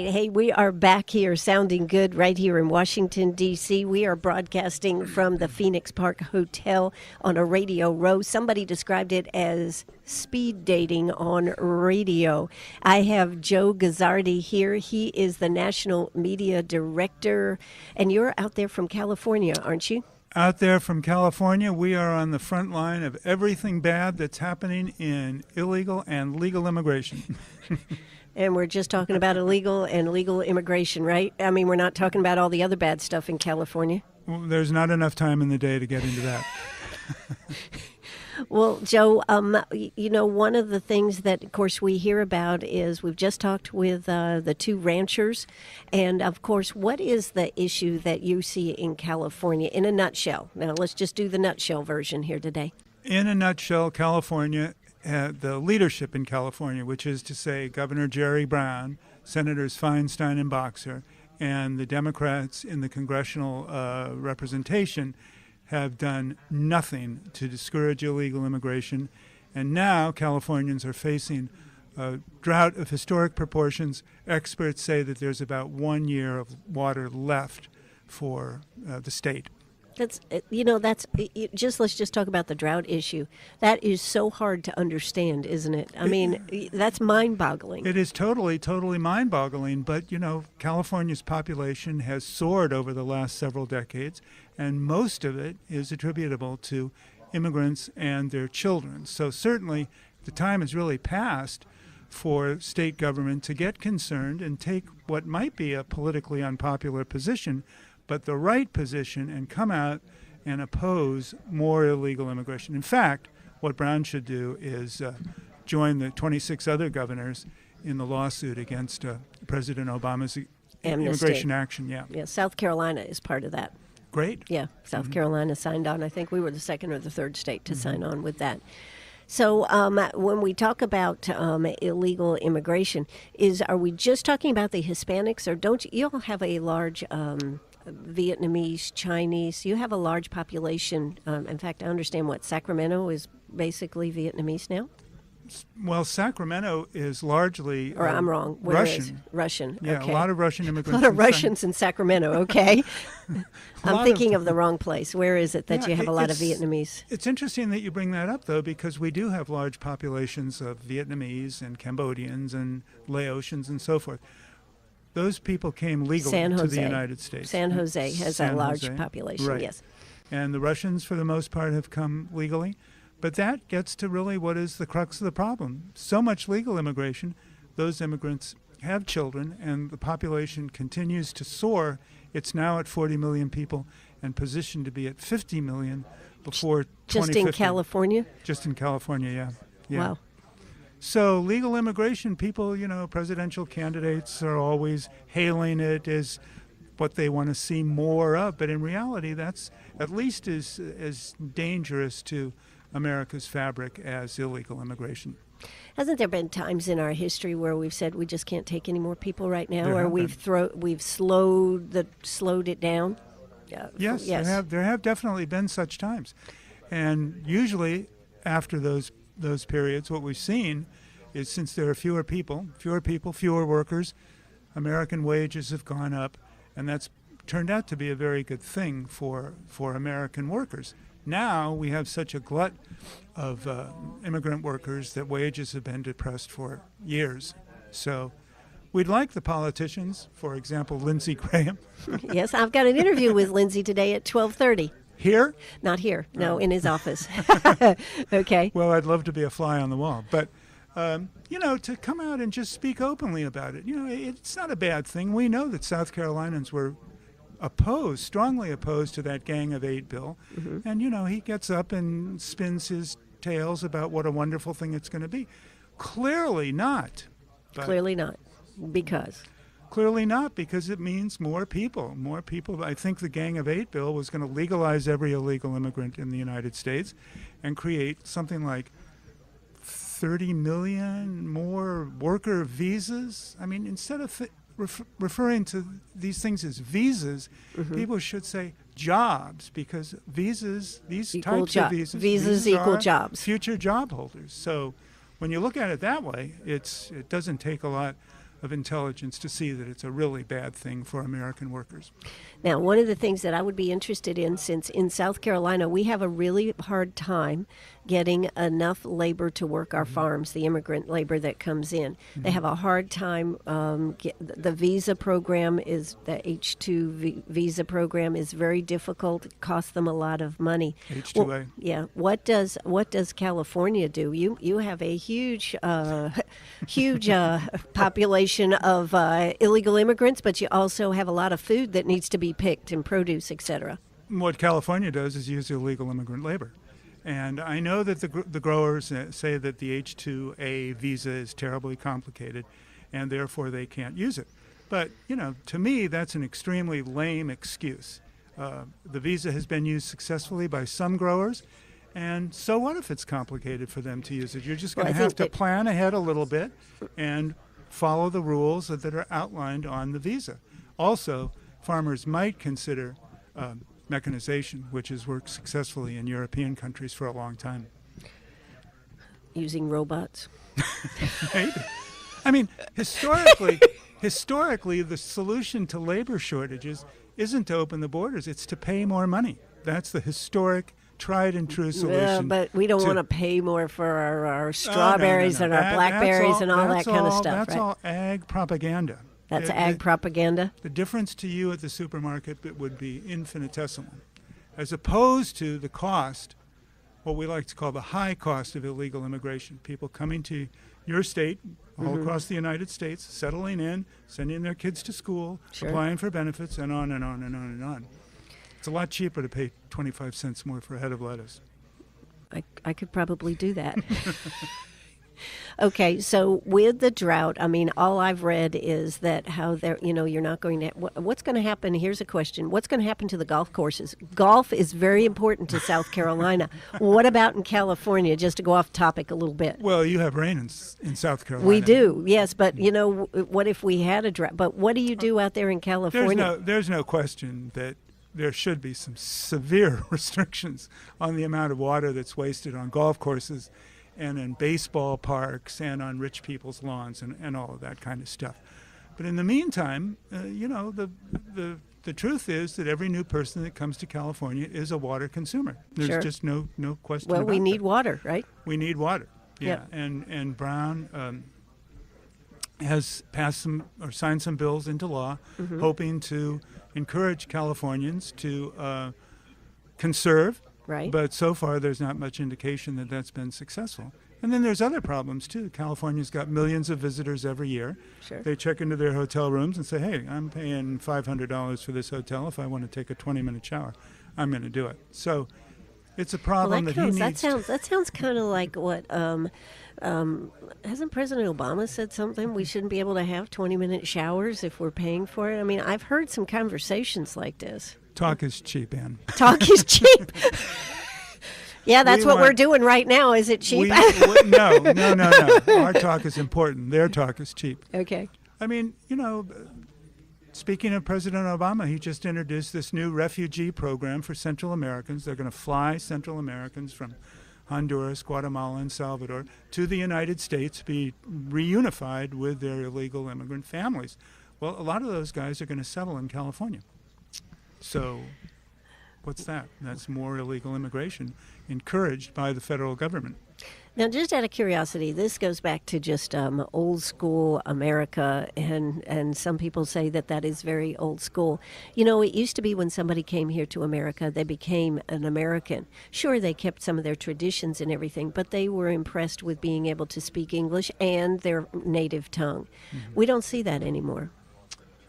right. Hey, we are back here sounding good right here in Washington, D.C. We are broadcasting from the Phoenix Park Hotel on a radio row. Somebody described it as speed dating on radio. I have Joe Guzzardi here. He is the National Media Director, and you're out there from California, aren't you? Out there from California, we are on the front line of everything bad that's happening in illegal and legal immigration. And we're just talking about illegal and legal immigration, right? I mean, we're not talking about all the other bad stuff in California. Well, there's not enough time in the day to get into that. Well, Joe, one of the things that, of course, we hear about is we've just talked with the two ranchers. And, of course, what is the issue that you see in California in a nutshell? Now, let's just do the nutshell version here today. In a nutshell, California, the leadership in California, which is to say Governor Jerry Brown, Senators Feinstein and Boxer, and the Democrats in the congressional representation have done nothing to discourage illegal immigration. And now Californians are facing a drought of historic proportions. Experts say that there's about 1 year of water left for the state. Let's just talk about the drought issue. That is so hard to understand, isn't it? I mean, that's mind-boggling. It is totally mind-boggling. But, California's population has soared over the last several decades, and most of it is attributable to immigrants and their children. So certainly the time has really passed for state government to get concerned and take what might be a politically unpopular position, but the right position, and come out and oppose more illegal immigration. In fact, what Brown should do is join the 26 other governors in the lawsuit against President Obama's immigration action. Yeah, South Carolina is part of that. Great. Yeah, South Carolina signed on. I think we were the second or the third state to sign on with that. So when we talk about illegal immigration, are we just talking about the Hispanics, or don't you all have a large Vietnamese, Chinese? You have a large population. In fact, I understand Sacramento is basically Vietnamese now? Well, Sacramento is largely or I'm wrong. Where Russian. Russian. Yeah, okay. A lot of Russian immigrants. A lot of Russians in Sacramento. Okay, I'm thinking of the wrong place. Where is it that you have a lot of Vietnamese? It's interesting that you bring that up, though, because we do have large populations of Vietnamese and Cambodians and Laotians and so forth. Those people came legally to the United States. San Jose has a large population. Right. Yes, and the Russians, for the most part, have come legally. But that gets to really what is the crux of the problem. So much legal immigration, those immigrants have children, and the population continues to soar. It's now at 40 million people and positioned to be at 50 million before 2050. Just in California? Just in California, yeah. Wow. So legal immigration, people, presidential candidates are always hailing it as what they want to see more of. But in reality, that's at least as dangerous to America's fabric as illegal immigration. Hasn't there been times in our history where we've said we just can't take any more people right now, or we've slowed it down? Yes. There have definitely been such times, and usually after those periods, what we've seen is since there are fewer people, fewer workers, American wages have gone up, and that's turned out to be a very good thing for American workers. Now we have such a glut of immigrant workers that wages have been depressed for years. So we'd like the politicians, for example, Lindsey Graham. Yes, I've got an interview with Lindsey today at 12:30. Here? Not here. No, in his office. Okay. Well, I'd love to be a fly on the wall. But, to come out and just speak openly about it, it's not a bad thing. We know that South Carolinians were strongly opposed to that Gang of Eight bill. Mm-hmm. And, he gets up and spins his tales about what a wonderful thing it's going to be. Clearly not. Clearly not. Because? Clearly not, because it means more people. More people. I think the Gang of Eight bill was going to legalize every illegal immigrant in the United States and create something like 30 million more worker visas. I mean, instead of referring to these things as visas, people should say jobs, because visas, these types of visas equal are jobs. Future job holders. So when you look at it that way, it doesn't take a lot of intelligence to see that it's a really bad thing for American workers. Now, one of the things that I would be interested in, since in South Carolina we have a really hard time getting enough labor to work our farms, the immigrant labor that comes in. They have a hard time. The visa program the H-2 visa program is very difficult. It costs them a lot of money. H-2A. Well, yeah. What does California do? You have a huge population of illegal immigrants, but you also have a lot of food that needs to be picked and produce, etc. What California does is use illegal immigrant labor. And I know that the growers say that the H-2A visa is terribly complicated and therefore they can't use it. But, to me, that's an extremely lame excuse. The visa has been used successfully by some growers, and so what if it's complicated for them to use it? You're just going to have to plan ahead a little bit and follow the rules that are outlined on the visa. Also, farmers might consider mechanization, which has worked successfully in European countries for a long time. Using robots? Maybe. I mean, historically, the solution to labor shortages isn't to open the borders, it's to pay more money. That's the historic, tried and true solution. But we don't want to pay more for our strawberries and our blackberries and all that kind of stuff, That's all ag propaganda. That's ag propaganda? The difference to you at the supermarket would be infinitesimal, as opposed to the cost, what we like to call the high cost of illegal immigration. People coming to your state, all across the United States, settling in, sending their kids to school, applying for benefits, and on and on and on and on. It's a lot cheaper to pay 25 cents more for a head of lettuce. I could probably do that. Okay, so with the drought, I mean, all I've read is that how they're, you're not going to, what's going to happen, here's a question, what's going to happen to the golf courses? Golf is very important to South Carolina. What about in California, just to go off topic a little bit? Well, you have rain in South Carolina. We do, yes, but, what if we had a drought? But what do you do out there in California? There's no question that there should be some severe restrictions on the amount of water that's wasted on golf courses and in baseball parks and on rich people's lawns and all of that kind of stuff. But in the meantime, the truth is that every new person that comes to California is a water consumer. There's just no question about it. Well, we need water, right? We need water, yeah. And Brown has passed signed some bills into law, hoping to encourage Californians to conserve. Right. But so far, there's not much indication that that's been successful. And then there's other problems, too. California's got millions of visitors every year. Sure. They check into their hotel rooms and say, hey, I'm paying $500 for this hotel. If I want to take a 20-minute shower, I'm going to do it. So it's a problem that he needs. That sounds kind of like what, hasn't President Obama said something? We shouldn't be able to have 20-minute showers if we're paying for it. I mean, I've heard some conversations like this. Talk is cheap, Ann. Talk is cheap. Yeah, that's what we're doing right now. Is it cheap? No. Our talk is important. Their talk is cheap. Okay. I mean, speaking of President Obama, he just introduced this new refugee program for Central Americans. They're going to fly Central Americans from Honduras, Guatemala, and Salvador to the United States to be reunified with their illegal immigrant families. Well, a lot of those guys are going to settle in California. So what's that? That's more illegal immigration encouraged by the federal government. Now, just out of curiosity, this goes back to just old school America, and some people say that is very old school. It used to be when somebody came here to America, they became an American. Sure, they kept some of their traditions and everything, but they were impressed with being able to speak English and their native tongue. We don't see that anymore.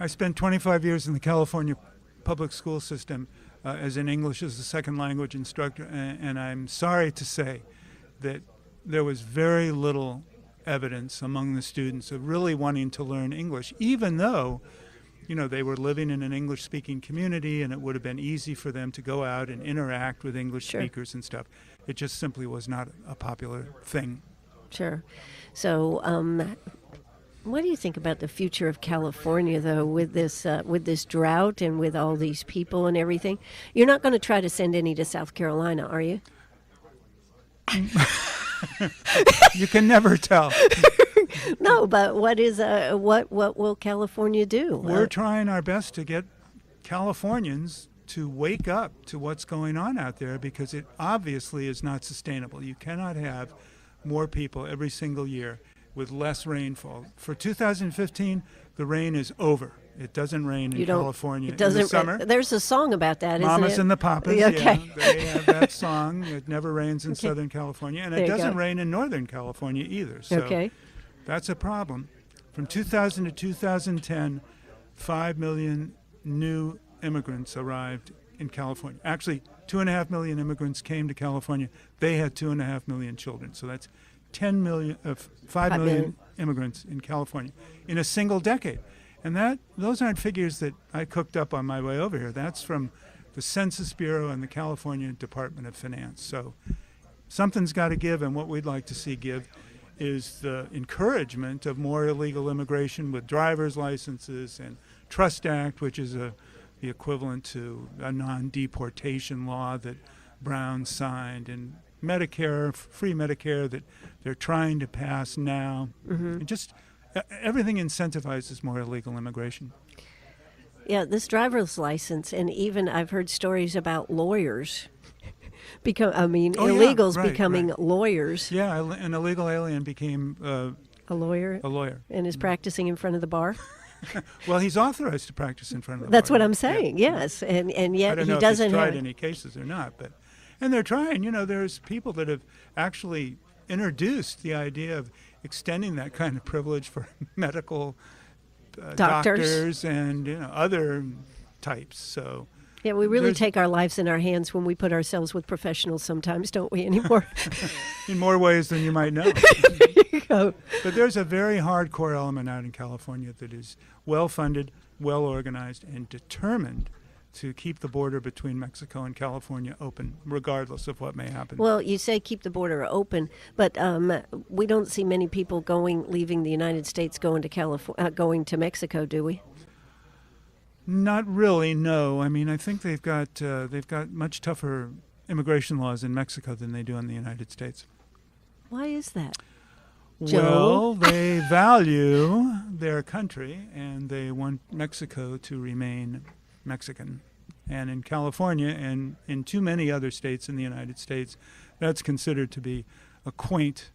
I spent 25 years in the California public school system as an English as a second language instructor, and I'm sorry to say that there was very little evidence among the students of really wanting to learn English, even though, they were living in an English-speaking community and it would have been easy for them to go out and interact with English speakers and stuff. It just simply was not a popular thing. Sure. So, what do you think about the future of California, though, with this drought and with all these people and everything? You're not going to try to send any to South Carolina, are you? You can never tell. No, but what will California do? We're trying our best to get Californians to wake up to what's going on out there, because it obviously is not sustainable. You cannot have more people every single year with less rainfall. For 2015, the rain is over. It doesn't rain in California in the summer. There's a song about that, isn't it? Mamas and the Papas, okay. Yeah, they have that song. It never rains in Southern California, and it doesn't rain in Northern California either. So that's a problem. From 2000 to 2010, 5 million new immigrants arrived in California. Actually, 2.5 million immigrants came to California. They had 2.5 million children. So that's 5 million immigrants in California in a single decade. And those aren't figures that I cooked up on my way over here. That's from the Census Bureau and the California Department of Finance. So something's got to give, and what we'd like to see give is the encouragement of more illegal immigration with driver's licenses and Trust Act, which is the equivalent to a non-deportation law that Brown signed, and Medicare, free Medicare that they're trying to pass now. And just everything incentivizes more illegal immigration. Yeah, this driver's license, and even I've heard stories about lawyers illegals becoming lawyers. Yeah, an illegal alien became a lawyer. A lawyer. And is practicing in front of the bar. Well, he's authorized to practice in front of the That's bar. what I'm saying. Yeah. Yes, and yet I don't he know doesn't if he's tried have any cases or not, and they're trying. There's people that have actually introduced the idea of extending that kind of privilege for medical doctors and other types. So yeah, we really take our lives in our hands when we put ourselves with professionals sometimes, don't we, anymore? In more ways than you might know. There you go. But there's a very hardcore element out in California that is well-funded, well-organized, and determined to keep the border between Mexico and California open, regardless of what may happen. Well, you say keep the border open, but we don't see many people leaving the United States, going to Mexico, do we? Not really, no. I mean, I think they've got much tougher immigration laws in Mexico than they do in the United States. Why is that? Well, they value their country, and they want Mexico to remain Mexican. And in California and in too many other states in the United States, that's considered to be a quaint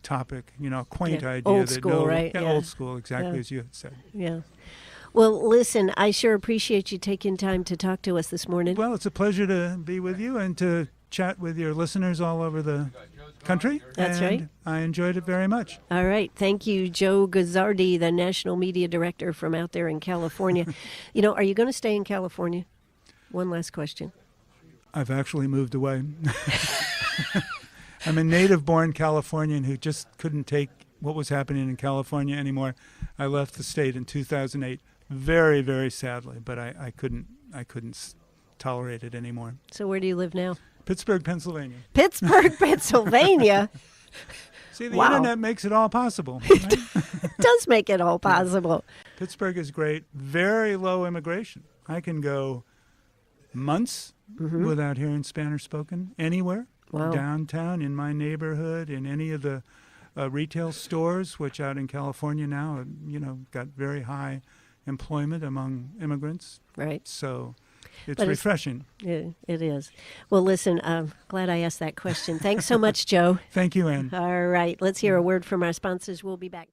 topic, a quaint idea. Old school, right? Yeah, old school, exactly as you had said. Yeah. Well, listen, I sure appreciate you taking time to talk to us this morning. Well, it's a pleasure to be with you and to chat with your listeners all over the country. That's right. I enjoyed it very much. All right. Thank you, Joe Guzzardi, the National Media Director from out there in California. Are you going to stay in California? One last question. I've actually moved away. I'm a native-born Californian who just couldn't take what was happening in California anymore. I left the state in 2008, very, very sadly, but I couldn't tolerate it anymore. So where do you live now? Pittsburgh, Pennsylvania. Pittsburgh, Pennsylvania. See, the internet makes it all possible. Right? It does make it all possible. Pittsburgh is great. Very low immigration. I can go months without hearing Spanish spoken anywhere. Wow. Downtown, in my neighborhood, in any of the retail stores, which out in California now, got very high employment among immigrants. Right. So it's refreshing. It is. Well, listen, I'm glad I asked that question. Thanks so much, Joe. Thank you, Ann. All right. Let's hear a word from our sponsors. We'll be back.